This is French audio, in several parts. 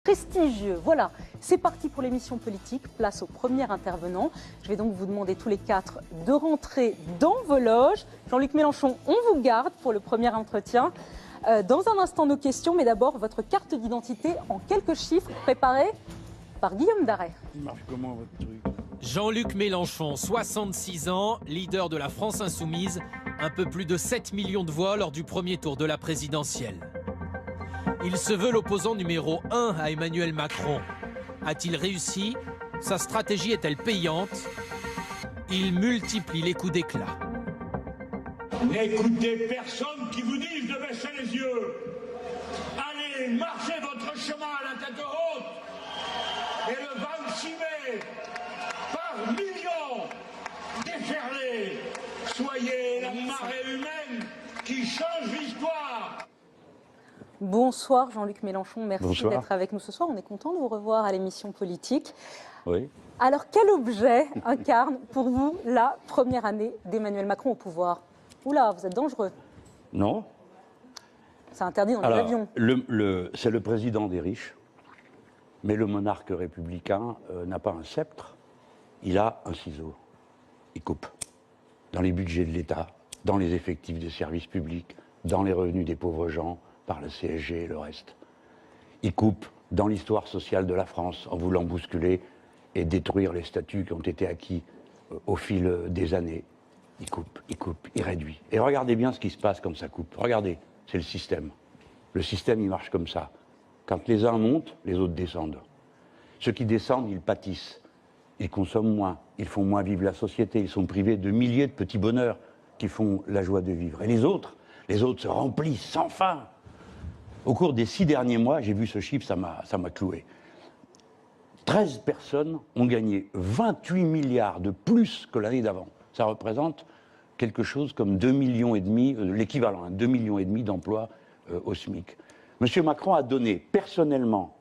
prestigieux. Voilà, c'est parti pour l'émission politique. Place au premier intervenant. Je vais donc vous demander tous les quatre de rentrer dans vos loges. Jean-Luc Mélenchon, on vous garde pour le premier entretien. Dans un instant, nos questions, mais d'abord votre carte d'identité en quelques chiffres préparée par Guillaume Daret. Il marche comment votre truc ? Jean-Luc Mélenchon, 66 ans, leader de la France Insoumise, un peu plus de 7 millions de voix lors du premier tour de la présidentielle. Il se veut l'opposant numéro 1 à Emmanuel Macron. A-t-il réussi? Sa stratégie est-elle payante? Il multiplie les coups d'éclat. N'écoutez personne qui vous dise de baisser les yeux. Allez, marchez votre chemin à la tête haute. Et le 26 mai, par millions, déferlez. Soyez la marée humaine qui change l'histoire. Bonsoir Jean-Luc Mélenchon, merci d'être avec nous ce soir. On est content de vous revoir à l'émission politique. Oui. Alors quel objet incarne pour vous la première année d'Emmanuel Macron au pouvoir? Oula, vous êtes dangereux. Non. C'est interdit dans les avions. C'est le président des riches, mais le monarque républicain n'a pas un sceptre, il a un ciseau. Il coupe dans les budgets de l'État, dans les effectifs des services publics, dans les revenus des pauvres gens, par le CSG et le reste. Il coupe dans l'histoire sociale de la France en voulant bousculer et détruire les statuts qui ont été acquis au fil des années. Il coupe, il réduit. Et regardez bien ce qui se passe quand ça coupe. Regardez, c'est le système. Le système, il marche comme ça. Quand les uns montent, les autres descendent. Ceux qui descendent, ils pâtissent. Ils consomment moins, ils font moins vivre la société. Ils sont privés de milliers de petits bonheurs qui font la joie de vivre. Et les autres se remplissent sans fin. Au cours des 6 derniers mois, j'ai vu ce chiffre, ça m'a cloué. 13 personnes ont gagné 28 milliards de plus que l'année d'avant. Ça représente quelque chose comme 2,5 millions, l'équivalent, 2,5 millions d'emplois au SMIC. Monsieur Macron a donné personnellement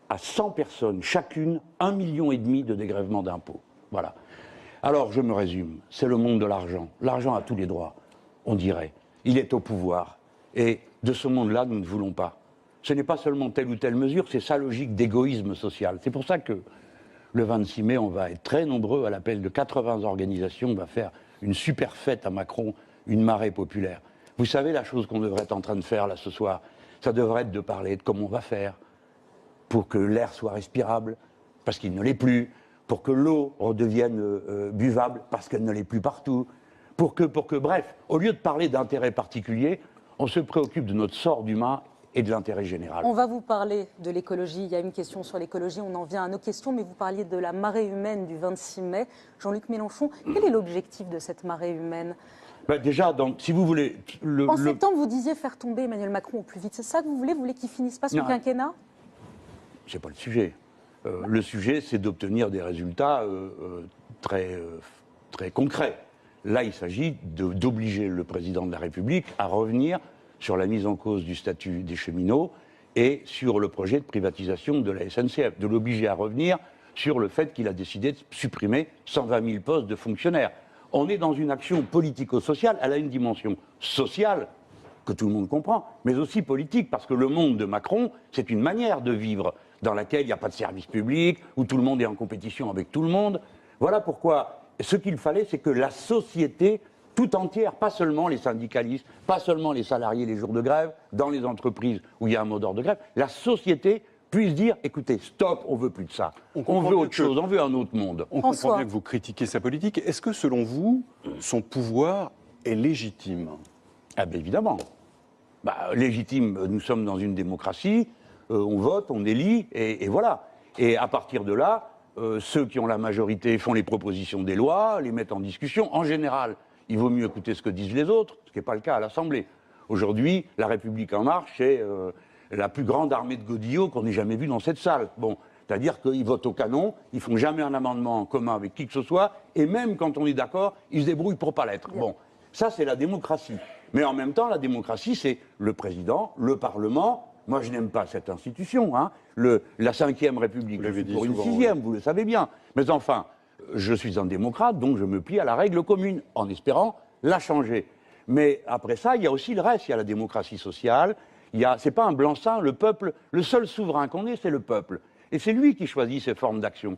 à 100 personnes, chacune, 1,5 million de dégrèvement d'impôts. Voilà. Alors, je me résume, c'est le monde de l'argent. L'argent a tous les droits, on dirait. Il est au pouvoir. Et de ce monde-là, nous ne voulons pas. Ce n'est pas seulement telle ou telle mesure, c'est sa logique d'égoïsme social. C'est pour ça que le 26 mai, on va être très nombreux à l'appel de 80 organisations. On va faire une super fête à Macron, une marée populaire. Vous savez la chose qu'on devrait être en train de faire là ce soir? Ça devrait être de parler de comment on va faire pour que l'air soit respirable, parce qu'il ne l'est plus, pour que l'eau redevienne buvable, parce qu'elle ne l'est plus partout, pour que, bref, au lieu de parler d'intérêt particulier, on se préoccupe de notre sort d'humain et de l'intérêt général. On va vous parler de l'écologie. Il y a une question sur l'écologie, on en vient à nos questions, mais vous parliez de la marée humaine du 26 mai. Jean-Luc Mélenchon, quel est l'objectif de cette marée humaine? Déjà, donc, si vous voulez... En septembre, vous disiez faire tomber Emmanuel Macron au plus vite. C'est ça que vous voulez? Vous voulez qu'il finisse pas son quinquennat? C'est pas le sujet. Le sujet, c'est d'obtenir des résultats très concrets. Là, il s'agit d'obliger le président de la République à revenir sur la mise en cause du statut des cheminots et sur le projet de privatisation de la SNCF, de l'obliger à revenir sur le fait qu'il a décidé de supprimer 120 000 postes de fonctionnaires. On est dans une action politico-sociale, elle a une dimension sociale que tout le monde comprend, mais aussi politique, parce que le monde de Macron, c'est une manière de vivre dans laquelle il n'y a pas de service public, où tout le monde est en compétition avec tout le monde. Voilà pourquoi ce qu'il fallait, c'est que la société tout entière, pas seulement les syndicalistes, pas seulement les salariés les jours de grève, dans les entreprises où il y a un mot d'ordre de grève, la société puisse dire, écoutez, stop, on veut plus de ça. On veut autre chose, on veut un autre monde. On comprend bien que vous critiquez sa politique. Est-ce que, selon vous, son pouvoir est légitime? Ah ben évidemment. Légitime, nous sommes dans une démocratie, on vote, on élit, et voilà. Et à partir de là, ceux qui ont la majorité font les propositions des lois, les mettent en discussion. En général, il vaut mieux écouter ce que disent les autres, ce qui n'est pas le cas à l'Assemblée. Aujourd'hui, La République En Marche, c'est la plus grande armée de godillots qu'on ait jamais vue dans cette salle. Bon, c'est-à-dire qu'ils votent au canon, ils font jamais un amendement en commun avec qui que ce soit, et même quand on est d'accord, ils se débrouillent pour pas l'être. Bon, ça c'est la démocratie. Mais en même temps, la démocratie, c'est le président, le Parlement. Moi, je n'aime pas cette institution. Hein. La Ve République, je suis pour une sixième, vous le savez bien. Mais enfin, je suis un démocrate, donc je me plie à la règle commune, en espérant la changer. Mais après ça, il y a aussi le reste. Il y a la démocratie sociale, C'est pas un blanc-seing, le peuple, le seul souverain qu'on ait, c'est le peuple. Et c'est lui qui choisit ses formes d'action.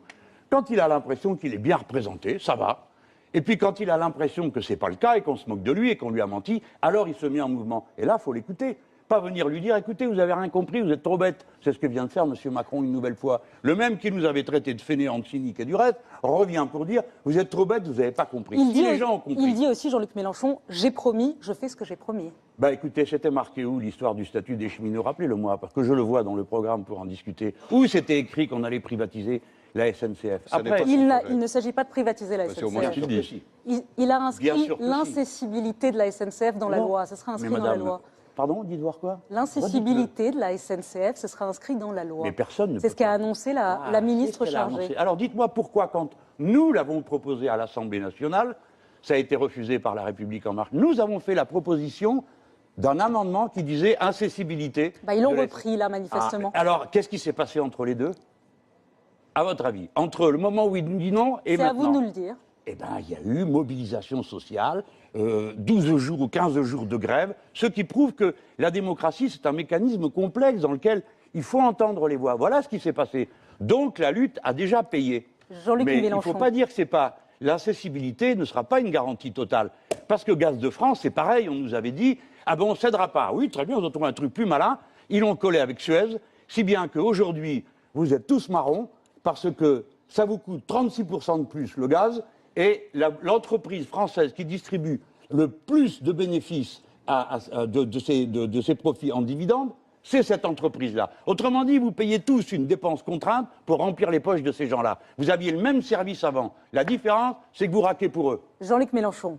Quand il a l'impression qu'il est bien représenté, ça va. Et puis quand il a l'impression que c'est pas le cas et qu'on se moque de lui et qu'on lui a menti, alors il se met en mouvement. Et là, il faut l'écouter. Pas venir lui dire, écoutez, vous avez rien compris, vous êtes trop bête. C'est ce que vient de faire M. Macron une nouvelle fois. Le même qui nous avait traité de fainéants, de cyniques et du reste, revient pour dire, vous êtes trop bête, vous n'avez pas compris. Il dit aussi, Jean-Luc Mélenchon, j'ai promis, je fais ce que j'ai promis. Bah écoutez, c'était marqué où l'histoire du statut des cheminots? Rappelez-le-moi, parce que je le vois dans le programme pour en discuter. Où c'était écrit qu'on allait privatiser la SNCF? Après, il ne s'agit pas de privatiser la SNCF. C'est au moins qu'il dit. Il a inscrit l'incessibilité de la SNCF dans la loi. Ça sera inscrit dans la loi. Pardon, dites voir quoi? L'incessibilité de la SNCF, ce sera inscrit dans la loi. Mais personne ne C'est ce qu'a annoncé la ministre chargée. Alors dites-moi pourquoi, quand nous l'avons proposé à l'Assemblée nationale, ça a été refusé par La République En Marche. Nous avons fait la proposition d'un amendement qui disait incessibilité. Ils l'ont repris là, manifestement. Alors, qu'est-ce qui s'est passé entre les deux? À votre avis, entre le moment où il nous dit non et maintenant? C'est à vous de nous le dire. Eh bien, il y a eu mobilisation sociale, 12 jours ou 15 jours de grève, ce qui prouve que la démocratie, c'est un mécanisme complexe dans lequel il faut entendre les voix. Voilà ce qui s'est passé. Donc, la lutte a déjà payé. Jean-Luc Mais Mélenchon. il ne faut pas dire que c'est pas... L'accessibilité ne sera pas une garantie totale. Parce que Gaz de France, c'est pareil, on nous avait dit, ah ben on ne cédera pas. Oui, très bien, on a trouvé un truc plus malin. Ils l'ont collé avec Suez, si bien qu'aujourd'hui, vous êtes tous marrons, parce que ça vous coûte 36% de plus le gaz, et l'entreprise française qui distribue le plus de bénéfices de ses profits en dividendes, c'est cette entreprise-là. Autrement dit, vous payez tous une dépense contrainte pour remplir les poches de ces gens-là. Vous aviez le même service avant. La différence, c'est que vous raquez pour eux. Jean-Luc Mélenchon,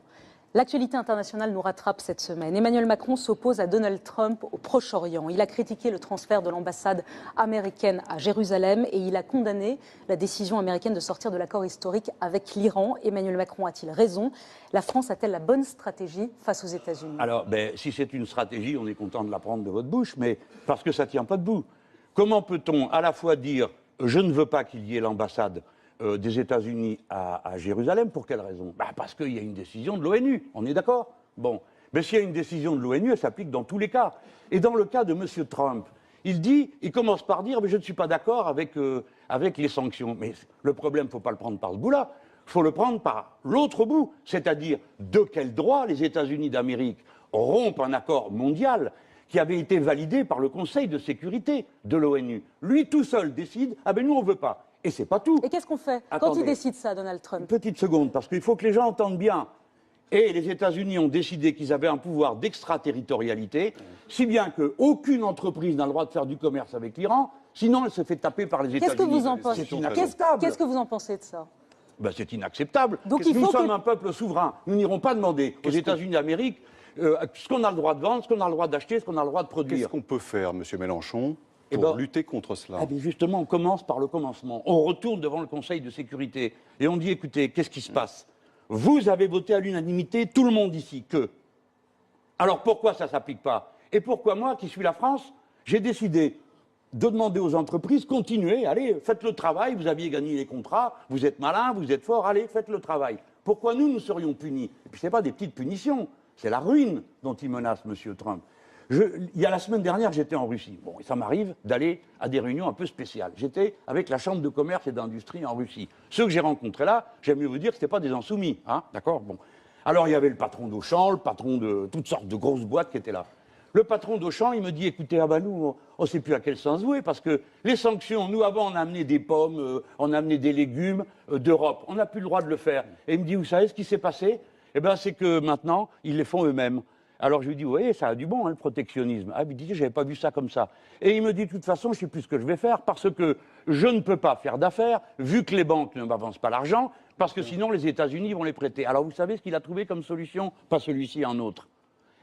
l'actualité internationale nous rattrape cette semaine. Emmanuel Macron s'oppose à Donald Trump au Proche-Orient. Il a critiqué le transfert de l'ambassade américaine à Jérusalem et il a condamné la décision américaine de sortir de l'accord historique avec l'Iran. Emmanuel Macron a-t-il raison? La France a-t-elle la bonne stratégie face aux États-Unis? Alors, si c'est une stratégie, on est content de la prendre de votre bouche, mais parce que ça ne tient pas debout. Comment peut-on à la fois dire « je ne veux pas qu'il y ait l'ambassade des États-Unis à Jérusalem », pour quelle raison? Parce qu'il y a une décision de l'ONU, on est d'accord? Bon, mais s'il y a une décision de l'ONU, elle s'applique dans tous les cas. Et dans le cas de M. Trump, il commence par dire « je ne suis pas d'accord avec les sanctions ». Mais le problème, il ne faut pas le prendre par ce bout-là, il faut le prendre par l'autre bout, c'est-à-dire de quel droit les États-Unis d'Amérique rompent un accord mondial qui avait été validé par le Conseil de sécurité de l'ONU. Lui tout seul décide « ah ben nous on ne veut pas ». Et c'est pas tout. Et qu'est-ce qu'on fait quand il décide ça, Donald Trump? Une petite seconde, parce qu'il faut que les gens entendent bien. Et les États-Unis ont décidé qu'ils avaient un pouvoir d'extraterritorialité, si bien qu'aucune entreprise n'a le droit de faire du commerce avec l'Iran, sinon elle se fait taper par les États-Unis. Qu'est-ce que vous en pensez? C'est inacceptable. Qu'est-ce que vous en pensez de ça? C'est inacceptable. Donc, nous sommes un peuple souverain. Nous n'irons pas demander aux États-Unis d'Amérique ce qu'on a le droit de vendre, ce qu'on a le droit d'acheter, ce qu'on a le droit de produire. Qu'est-ce qu'on peut faire, M. Mélenchon, pour lutter contre cela? Justement, on commence par le commencement. On retourne devant le Conseil de sécurité et on dit, écoutez, qu'est-ce qui se passe? Vous avez voté à l'unanimité, tout le monde ici, que. Alors pourquoi ça ne s'applique pas? Et pourquoi moi, qui suis la France, j'ai décidé de demander aux entreprises, continuez, allez, faites le travail, vous aviez gagné les contrats, vous êtes malin, vous êtes fort, allez, faites le travail. Pourquoi nous serions punis? Et puis ce n'est pas des petites punitions, c'est la ruine dont il menace M. Trump. Il y a la semaine dernière, j'étais en Russie. Bon, et ça m'arrive d'aller à des réunions un peu spéciales. J'étais avec la Chambre de commerce et d'industrie en Russie. Ceux que j'ai rencontrés là, j'aime mieux vous dire que ce n'étaient pas des insoumis. Hein, d'accord? Bon. Alors il y avait le patron d'Auchan, le patron de toutes sortes de grosses boîtes qui étaient là. Le patron d'Auchan, il me dit, écoutez, nous, on ne sait plus à quel sens jouer, parce que les sanctions, nous, avant, on a amené des pommes, on a amené des légumes d'Europe. On n'a plus le droit de le faire. Et il me dit, vous savez ce qui s'est passé? Eh bien, c'est que maintenant, ils les font eux-mêmes. Alors je lui dis, vous voyez, ça a du bon, hein, le protectionnisme. Ah, il dit, j'avais pas vu ça comme ça. Et il me dit, de toute façon, je ne sais plus ce que je vais faire, parce que je ne peux pas faire d'affaires, vu que les banques ne m'avancent pas l'argent, parce que sinon, les États-Unis vont les prêter. Alors vous savez ce qu'il a trouvé comme solution? Pas celui-ci, un autre.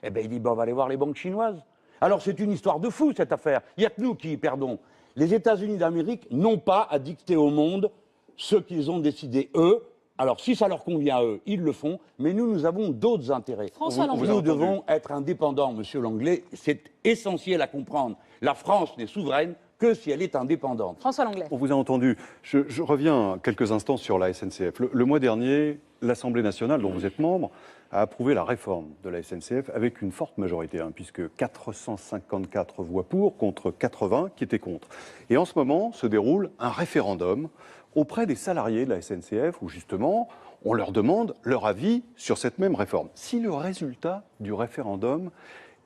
Eh bien, il dit, on va aller voir les banques chinoises. Alors, c'est une histoire de fou, cette affaire. Il n'y a que nous qui y perdons. Les États-Unis d'Amérique n'ont pas à dicter au monde ce qu'ils ont décidé, eux. Alors, si ça leur convient à eux, ils le font. Mais nous, nous avons d'autres intérêts. François Langlais. Nous devons être indépendants, Monsieur Langlais. C'est essentiel à comprendre. La France n'est souveraine que si elle est indépendante. François Langlais. On vous a entendu. Je reviens quelques instants sur la SNCF. Le mois dernier, l'Assemblée nationale, dont vous êtes membre, a approuvé la réforme de la SNCF avec une forte majorité, puisque 454 voix pour contre 80 qui étaient contre. Et en ce moment se déroule un référendum auprès des salariés de la SNCF où justement on leur demande leur avis sur cette même réforme. Si le résultat du référendum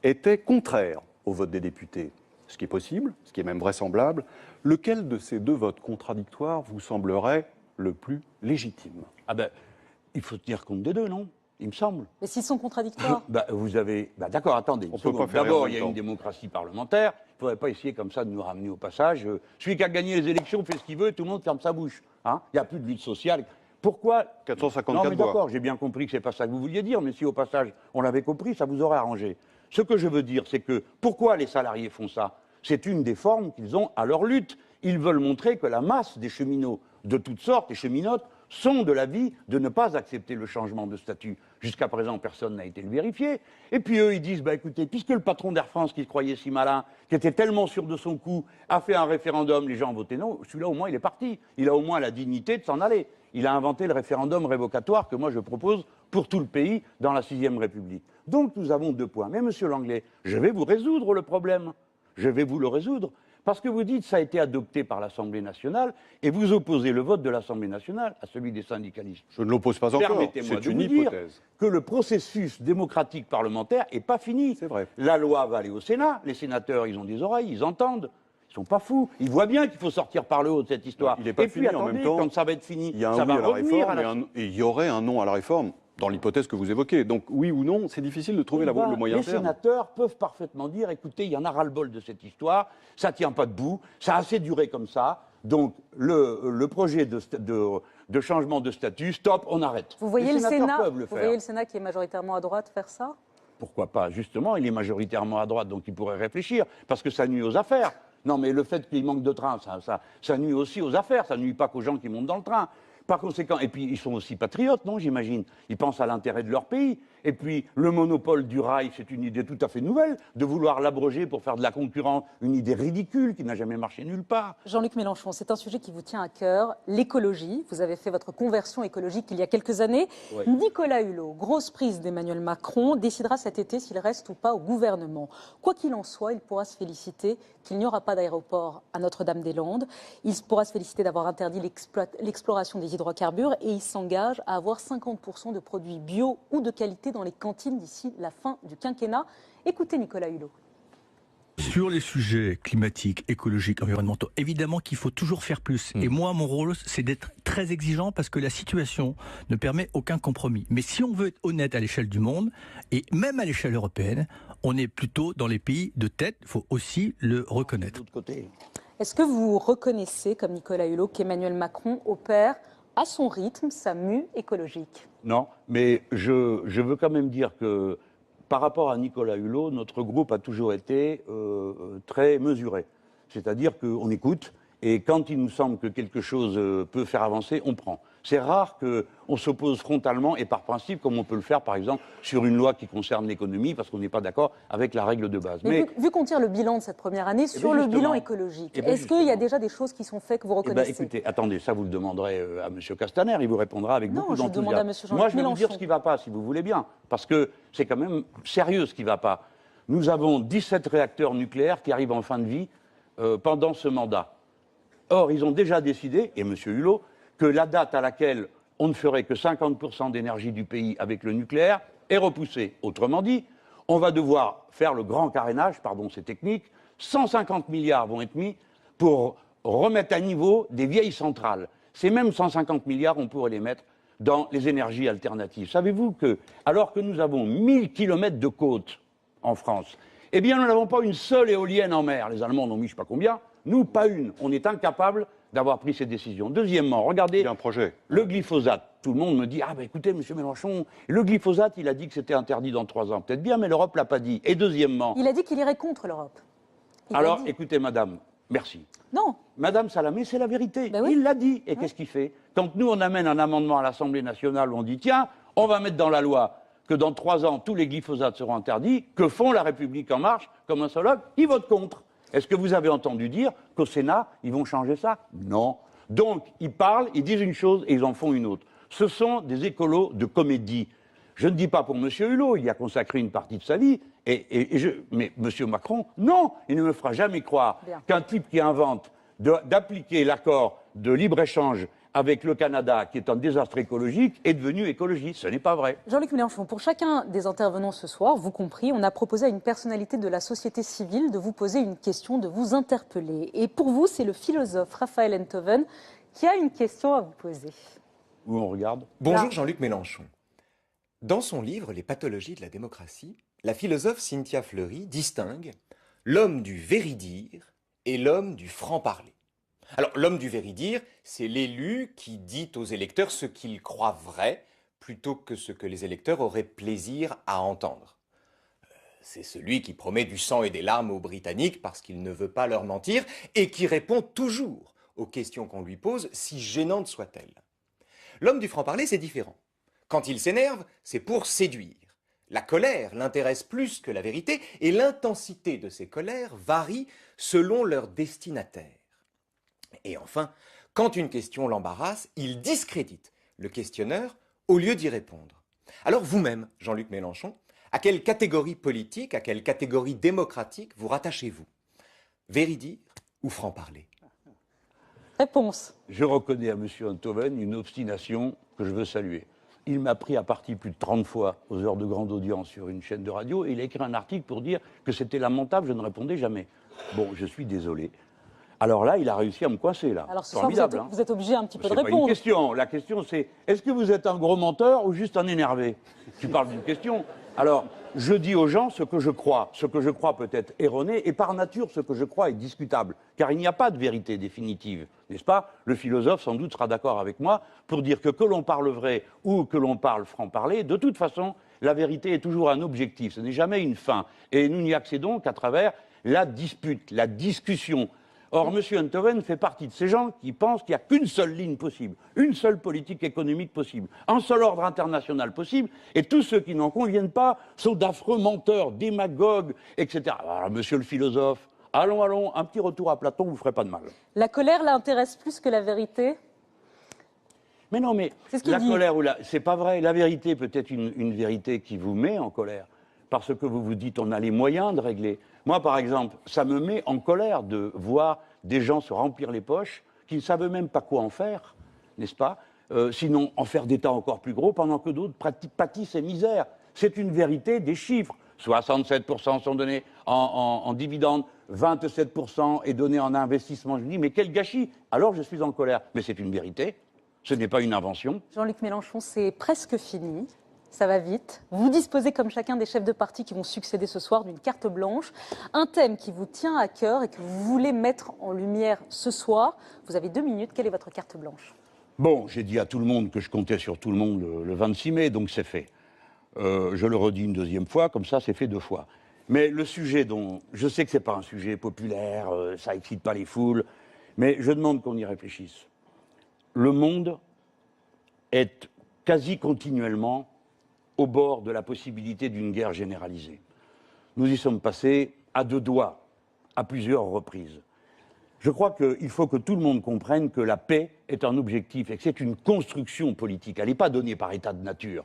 était contraire au vote des députés, ce qui est possible, ce qui est même vraisemblable, lequel de ces deux votes contradictoires vous semblerait le plus légitime? Ah ben, il faut tenir compte des deux, non? Il me semble. Mais s'ils sont contradictoires. Vous avez. D'accord, attendez. On peut pas faire D'abord, en il y a même une temps. démocratie parlementaire. Il ne faudrait pas essayer comme ça de nous ramener au passage. Celui qui a gagné les élections fait ce qu'il veut et tout le monde ferme sa bouche. Il n'y a plus de lutte sociale. Pourquoi 454 Non, mais voix. d'accord, j'ai bien compris que ce n'est pas ça que vous vouliez dire, mais si au passage on l'avait compris, ça vous aurait arrangé. Ce que je veux dire, c'est que pourquoi les salariés font ça? C'est une des formes qu'ils ont à leur lutte. Ils veulent montrer que la masse des cheminots de toutes sortes, et cheminotes, sont de l'avis de ne pas accepter le changement de statut. Jusqu'à présent, personne n'a été le vérifier. Et puis eux, ils disent, écoutez, puisque le patron d'Air France, qui se croyait si malin, qui était tellement sûr de son coup, a fait un référendum, les gens ont voté non, celui-là au moins il est parti. Il a au moins la dignité de s'en aller. Il a inventé le référendum révocatoire que moi je propose pour tout le pays dans la 6e République. Donc nous avons 2 points. Mais monsieur Langlais, je vais vous résoudre le problème. Je vais vous le résoudre. Parce que vous dites que ça a été adopté par l'Assemblée nationale et vous opposez le vote de l'Assemblée nationale à celui des syndicalistes. Je ne l'oppose pas encore, Permettez-moi c'est de une vous dire hypothèse. que le processus démocratique parlementaire n'est pas fini. C'est vrai. La loi va aller au Sénat, les sénateurs, ils ont des oreilles, ils entendent. Ils sont pas fous. Ils voient bien qu'il faut sortir par le haut de cette histoire. Il n'est pas et fini puis, en attendez, même temps. quand ça va être fini, Il y a un ça oui va à la revenir réforme et il y aurait un non à la réforme, dans l'hypothèse que vous évoquez. Donc oui ou non, c'est difficile de trouver le moyen Les terme. sénateurs peuvent parfaitement dire, écoutez, il y en a ras-le-bol de cette histoire, ça ne tient pas debout, ça a assez duré comme ça, donc le projet de changement de statut, stop, on arrête. Vous voyez Les le sénateurs Sénat, peuvent le vous faire. voyez le Sénat qui est majoritairement à droite faire ça? Pourquoi pas? Justement, il est majoritairement à droite, donc il pourrait réfléchir, parce que ça nuit aux affaires. Non, mais le fait qu'il manque de train, ça nuit aussi aux affaires, ça nuit pas qu'aux gens qui montent dans le train. Par conséquent, et puis ils sont aussi patriotes, non, j'imagine. Ils pensent à l'intérêt de leur pays. Et puis le monopole du rail, c'est une idée tout à fait nouvelle, de vouloir l'abroger pour faire de la concurrence, une idée ridicule qui n'a jamais marché nulle part. Jean-Luc Mélenchon, c'est un sujet qui vous tient à cœur, l'écologie. Vous avez fait votre conversion écologique il y a quelques années. Oui. Nicolas Hulot, grosse prise d'Emmanuel Macron, décidera cet été s'il reste ou pas au gouvernement. Quoi qu'il en soit, il pourra se féliciter qu'il n'y aura pas d'aéroport à Notre-Dame-des-Landes. Il pourra se féliciter d'avoir interdit l'exploration des hydrocarbures et il s'engage à avoir 50% de produits bio ou de qualité dans les cantines d'ici la fin du quinquennat. Écoutez Nicolas Hulot. Sur les sujets climatiques, écologiques, environnementaux, évidemment qu'il faut toujours faire plus. Et moi, mon rôle, c'est d'être très exigeant parce que la situation ne permet aucun compromis. Mais si on veut être honnête à l'échelle du monde, et même à l'échelle européenne, on est plutôt dans les pays de tête, il faut aussi le reconnaître. De l'autre côté. Est-ce que vous reconnaissez, comme Nicolas Hulot, qu'Emmanuel Macron opère à son rythme sa mue écologique? Non, mais je veux quand même dire que par rapport à Nicolas Hulot, notre groupe a toujours été très mesuré. C'est-à-dire qu'on écoute et quand il nous semble que quelque chose peut faire avancer, on prend. C'est rare qu'on s'oppose frontalement et par principe, comme on peut le faire par exemple sur une loi qui concerne l'économie parce qu'on n'est pas d'accord avec la règle de base. Mais vu qu'on tire le bilan de cette première année sur le bilan écologique, est-ce qu'il y a déjà des choses qui sont faites que vous reconnaissez? Écoutez, attendez, ça vous le demanderez à M. Castaner, il vous répondra avec beaucoup je demande à M. d'enthousiasme. Jean-Luc Moi, je vais vous dire Mélenchon. ce qui ne va pas, si vous voulez bien, parce que c'est quand même sérieux ce qui ne va pas. Nous avons 17 réacteurs nucléaires qui arrivent en fin de vie pendant ce mandat. Or, ils ont déjà décidé, et M. Hulot, que la date à laquelle on ne ferait que 50% d'énergie du pays avec le nucléaire est repoussée. Autrement dit, on va devoir faire le grand carénage, pardon, c'est technique, 150 milliards vont être mis pour remettre à niveau des vieilles centrales. Ces mêmes 150 milliards, on pourrait les mettre dans les énergies alternatives. Savez-vous que, alors que nous avons 1000 kilomètres de côte en France, eh bien, nous n'avons pas une seule éolienne en mer. Les Allemands en ont mis je ne sais pas combien, nous, pas une. On est incapable d'avoir pris ces décisions. Deuxièmement, regardez Il y a un projet. le glyphosate. Tout le monde me dit « Ah ben écoutez, M. Mélenchon, le glyphosate, il a dit que c'était interdit dans 3 ans. Peut-être bien, mais l'Europe ne l'a pas dit. » Et deuxièmement, Il a dit qu'il irait contre l'Europe. Il alors l'a dit. écoutez madame, merci. Non, Madame Salamé, c'est la vérité. Ben oui. Il l'a dit. Et qu'est-ce qu'il fait? Quand nous, on amène un amendement à l'Assemblée nationale où on dit « Tiens, on va mettre dans la loi que dans 3 ans, tous les glyphosates seront interdits », que font La République En Marche, comme un seul homme? Ils votent contre. Est-ce que vous avez entendu dire qu'au Sénat, ils vont changer ça? Non. Donc, ils parlent, ils disent une chose et ils en font une autre. Ce sont des écolos de comédie. Je ne dis pas pour M. Hulot, il y a consacré une partie de sa vie, mais M. Macron, non, il ne me fera jamais croire qu'un type qui invente d'appliquer l'accord de libre-échange avec le Canada, qui est un désastre écologique, est devenu écologiste. Ce n'est pas vrai. Jean-Luc Mélenchon, pour chacun des intervenants ce soir, vous compris, on a proposé à une personnalité de la société civile de vous poser une question, de vous interpeller. Et pour vous, c'est le philosophe Raphaël Enthoven qui a une question à vous poser. Où on regarde? Bonjour Jean-Luc Mélenchon. Dans son livre Les pathologies de la démocratie, la philosophe Cynthia Fleury distingue l'homme du véridire et l'homme du franc-parler. Alors, l'homme du véridire, c'est l'élu qui dit aux électeurs ce qu'il croit vrai, plutôt que ce que les électeurs auraient plaisir à entendre. C'est celui qui promet du sang et des larmes aux Britanniques parce qu'il ne veut pas leur mentir et qui répond toujours aux questions qu'on lui pose, si gênantes soient-elles. L'homme du franc-parler, c'est différent. Quand il s'énerve, c'est pour séduire. La colère l'intéresse plus que la vérité et l'intensité de ces colères varie selon leur destinataire. Et enfin, quand une question l'embarrasse, il discrédite le questionneur au lieu d'y répondre. Alors vous-même, Jean-Luc Mélenchon, à quelle catégorie politique, à quelle catégorie démocratique vous rattachez-vous? Véridire ou franc-parler? Réponse. Je reconnais à M. Enthoven une obstination que je veux saluer. Il m'a pris à partie plus de 30 fois aux heures de grande audience sur une chaîne de radio et il a écrit un article pour dire que c'était lamentable, je ne répondais jamais. Bon, je suis désolé. Alors là, il a réussi à me coincer, là. Alors ce soir, vous êtes obligé un petit peu de répondre. C'est pas une question. La question, c'est est-ce que vous êtes un gros menteur ou juste un énervé? Tu parles d'une question. Alors, je dis aux gens ce que je crois. Ce que je crois peut être erroné, et par nature, ce que je crois est discutable. Car il n'y a pas de vérité définitive, n'est-ce pas? Le philosophe, sans doute, sera d'accord avec moi pour dire que l'on parle vrai ou que l'on parle franc-parler, de toute façon, la vérité est toujours un objectif. Ce n'est jamais une fin. Et nous n'y accédons qu'à travers la dispute, la discussion. Or, M. Enthoven fait partie de ces gens qui pensent qu'il n'y a qu'une seule ligne possible, une seule politique économique possible, un seul ordre international possible, et tous ceux qui n'en conviennent pas sont d'affreux menteurs, démagogues, etc. Alors, monsieur le philosophe, allons, un petit retour à Platon, vous ne ferez pas de mal. La colère l'intéresse plus que la vérité? Mais non, mais la colère, c'est pas vrai. La vérité peut être une vérité qui vous met en colère, parce que vous vous dites on a les moyens de régler. Moi, par exemple, ça me met en colère de voir des gens se remplir les poches qui ne savent même pas quoi en faire, n'est-ce pas? Sinon, en faire d'État encore plus gros, pendant que d'autres pâtissent et misèrent. C'est une vérité des chiffres. 67% sont donnés en dividendes, 27% est donné en investissement. Je me dis, mais quel gâchis! Alors je suis en colère. Mais c'est une vérité, ce n'est pas une invention. Jean-Luc Mélenchon, c'est presque fini. Ça va vite. Vous disposez, comme chacun des chefs de parti qui vont succéder ce soir, d'une carte blanche. Un thème qui vous tient à cœur et que vous voulez mettre en lumière ce soir. Vous avez 2 minutes. Quelle est votre carte blanche? Bon, j'ai dit à tout le monde que je comptais sur tout le monde le 26 mai, donc c'est fait. Je le redis une deuxième fois, comme ça c'est fait 2 fois. Mais le sujet dont... Je sais que ce n'est pas un sujet populaire, ça excite pas les foules, mais je demande qu'on y réfléchisse. Le monde est quasi continuellement au bord de la possibilité d'une guerre généralisée. Nous y sommes passés à 2 doigts, à plusieurs reprises. Je crois qu'il faut que tout le monde comprenne que la paix est un objectif et que c'est une construction politique. Elle n'est pas donnée par état de nature.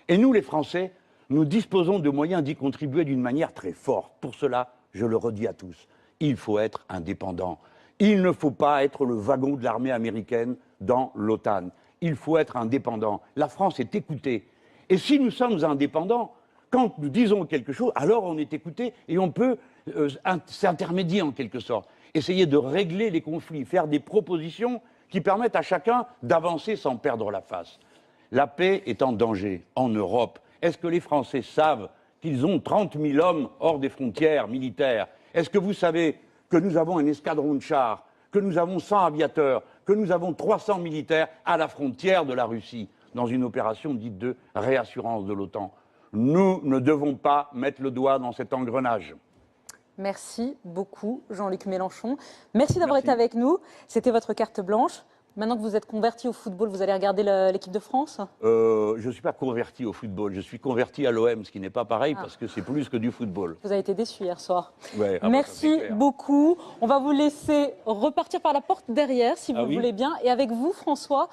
Et nous, les Français, nous disposons de moyens d'y contribuer d'une manière très forte. Pour cela, je le redis à tous, il faut être indépendant. Il ne faut pas être le wagon de l'armée américaine dans l'OTAN. Il faut être indépendant. La France est écoutée. Et si nous sommes indépendants, quand nous disons quelque chose, alors on est écouté et on peut s'intermédier en quelque sorte. Essayer de régler les conflits, faire des propositions qui permettent à chacun d'avancer sans perdre la face. La paix est en danger en Europe. Est-ce que les Français savent qu'ils ont 30 000 hommes hors des frontières militaires? Est-ce que vous savez que nous avons un escadron de chars, que nous avons 100 aviateurs, que nous avons 300 militaires à la frontière de la Russie, dans une opération dite de réassurance de l'OTAN? Nous ne devons pas mettre le doigt dans cet engrenage. Merci beaucoup, Jean-Luc Mélenchon. Merci d'avoir été avec nous. C'était votre carte blanche. Maintenant que vous êtes converti au football, vous allez regarder l'équipe de France? Je ne suis pas converti au football, je suis converti à l'OM, ce qui n'est pas pareil parce que c'est plus que du football. Vous avez été déçu hier soir. Ouais, Merci beaucoup. On va vous laisser repartir par la porte derrière, si vous oui voulez bien. Et avec vous, François,